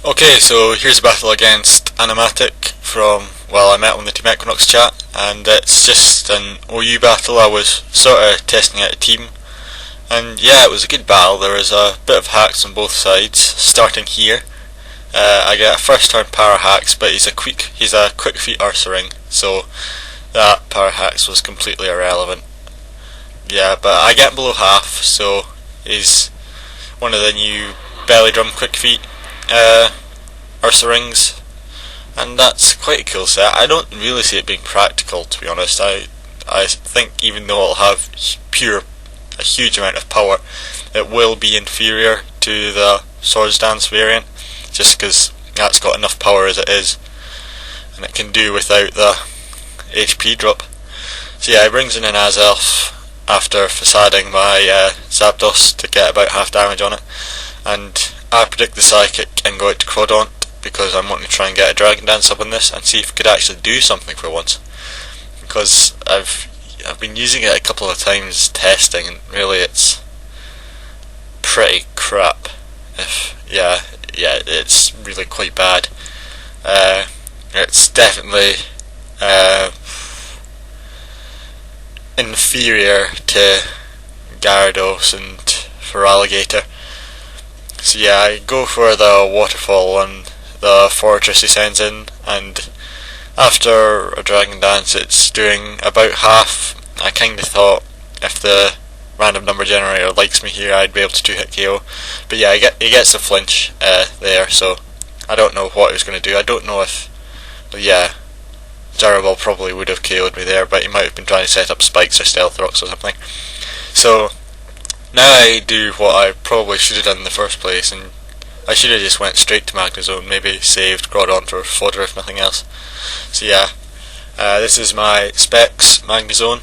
Okay, so here's a battle against Anamatic from, well, I met on the Team Equinox chat, and it's just an OU battle. I was sort of testing out a team, and yeah, it was a good battle. There was a bit of hacks on both sides. Starting here, I get a first turn power hacks, but he's a quick feet Ursaring, so that power hacks was completely irrelevant. Yeah, but I get below half, so he's one of the new belly drum quick feet Ursa rings, and that's quite a cool set. I don't really see it being practical, to be honest. I think even though it'll have a huge amount of power, it will be inferior to the Swords Dance variant, just because that's got enough power as it is, and it can do without the HP drop. So yeah, it brings in an Azelf after facading my Zapdos to get about half damage on it, and I predict the Psychic and go out to Crawdaunt because I'm wanting to try and get a Dragon Dance up on this and see if it could actually do something for once, because I've been using it a couple of times testing, and really it's pretty crap. It's really quite bad. It's definitely inferior to Gyarados and Feraligatr. So yeah, I go for the Waterfall and the Fortress he sends in, and after a Dragon Dance it's doing about half. I kinda thought if the random number generator likes me here I'd be able to 2-hit KO, but yeah, he gets the flinch there, so I don't know what he was going to do. I don't know if, yeah, Jaraball probably would have KO'd me there, but he might have been trying to set up spikes or stealth rocks or something. So now I do what I probably should have done in the first place, and I should have just went straight to Magnezone, maybe saved Groudon for fodder if nothing else. So yeah, this is my specs Magnezone,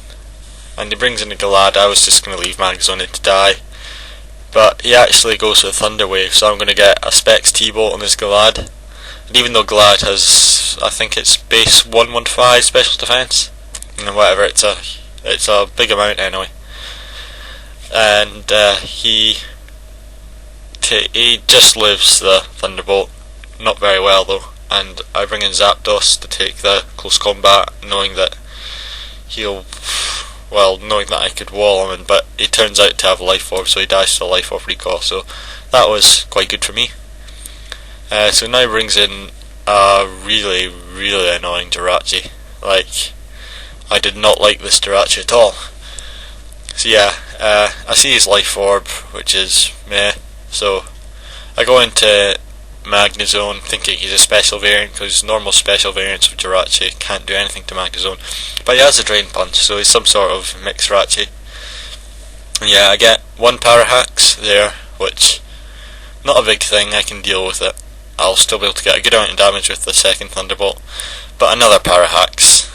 and he brings in a Galad. I was just going to leave Magnezone in to die, but he actually goes for the Thunder Wave, so I'm going to get a specs T-Bolt on this Galad. And even though Galad has, I think it's base 115 special defense, and whatever, it's a big amount anyway. And he just lives the Thunderbolt, not very well though, and I bring in Zapdos to take the close combat, knowing that I could wall him, but he turns out to have Life Orb, so he dies to the Life Orb recall, so that was quite good for me. So now he brings in a really, really annoying Jirachi. Like, I did not like this Jirachi at all. So yeah, I see his Life Orb, which is meh, so I go into Magnezone thinking he's a special variant, because normal special variants of Jirachi can't do anything to Magnezone, but he has a Drain Punch, so he's some sort of mixed Jirachi. And yeah, I get one Power Hacks there, which, not a big thing, I can deal with it. I'll still be able to get a good amount of damage with the second Thunderbolt, but another Power Hacks,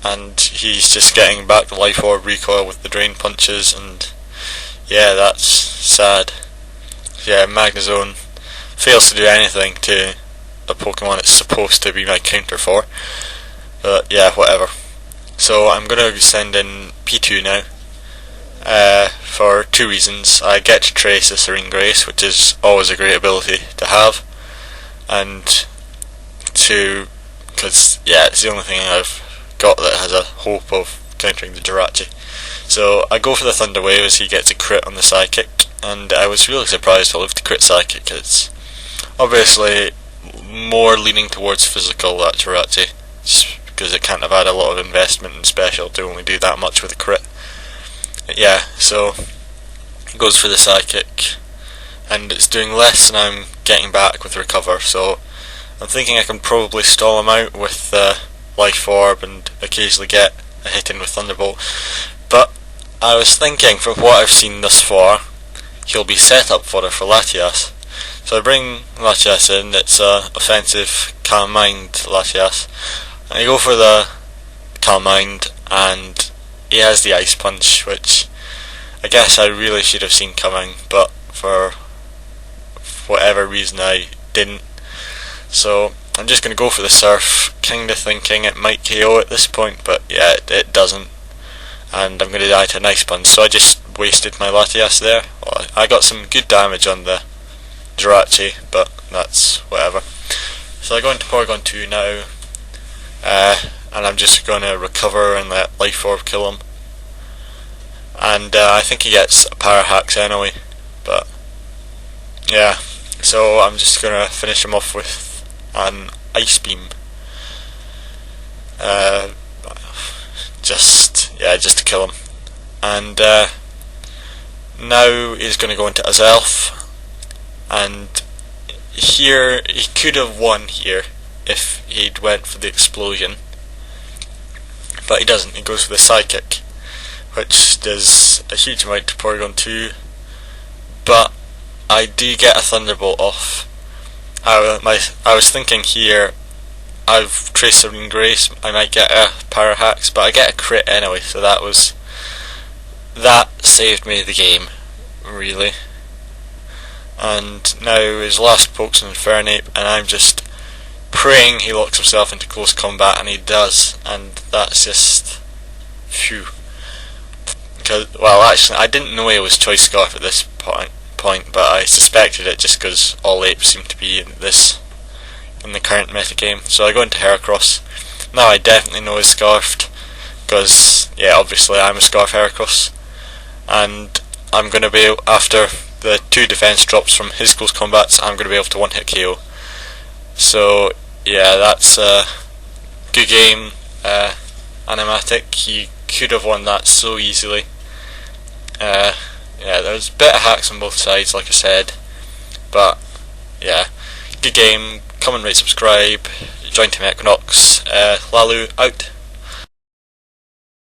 and he's just getting back the Life Orb recoil with the Drain Punches, and yeah, that's sad. Yeah, Magnezone fails to do anything to a Pokemon it's supposed to be my counter for, but yeah, whatever. So I'm going to send in P2 now, for two reasons. I get to trace the Serene Grace, which is always a great ability to have, and because yeah, it's the only thing I've got that has a hope of countering the Jirachi. So I go for the Thunder Wave as he gets a crit on the Psychic, and I was really surprised to live to crit Psychic. It's obviously more leaning towards physical, that Jirachi, just because it can't have had a lot of investment in special to only do that much with a crit. Yeah, so it goes for the Psychic, and it's doing less than I'm getting back with Recover, so I'm thinking I can probably stall him out with Life Orb and occasionally get a hit in with Thunderbolt. But I was thinking, from what I've seen thus far, he'll be set up for Latias. So I bring Latias in. It's a offensive Calm Mind Latias, and I go for the Calm Mind, and he has the Ice Punch, which I guess I really should have seen coming, but for whatever reason I didn't. So I'm just going to go for the Surf, kinda thinking it might KO at this point, but yeah, it doesn't, and I'm going to die to an Ice Punch, so I just wasted my Latias there. Well, I got some good damage on the Jirachi, but that's whatever. So I go into Porygon 2 now, and I'm just going to recover and let Life Orb kill him. And I think he gets a Power Hacks anyway, but yeah, so I'm just going to finish him off with an Ice Beam. Just to kill him. And now he's going to go into Azelf, and here he could have won here if he'd went for the explosion, but he doesn't. He goes for the Psychic, which does a huge amount to Porygon 2, but I do get a Thunderbolt off. I was thinking here, I've Tracer and Grace, I might get a Power Hacks, but I get a crit anyway, so that saved me the game, really. And now his last poke's an Infernape, and I'm just praying he locks himself into close combat, and he does, and that's just phew. Well, actually, I didn't know he was Choice Scarf at this point, but I suspected it just because all apes seem to be in the current metagame. So I go into Heracross. Now I definitely know he's Scarfed, because, yeah, obviously I'm a Scarf Heracross, and I'm going to be able, after the 2 defense drops from his close combats, I'm going to be able to one-hit KO. So, yeah, that's a good game. Anamatic, he could have won that so easily. Yeah, there's a bit of hacks on both sides, like I said, but yeah, good game. Comment, rate, subscribe, join Team Equinox. Lalu out.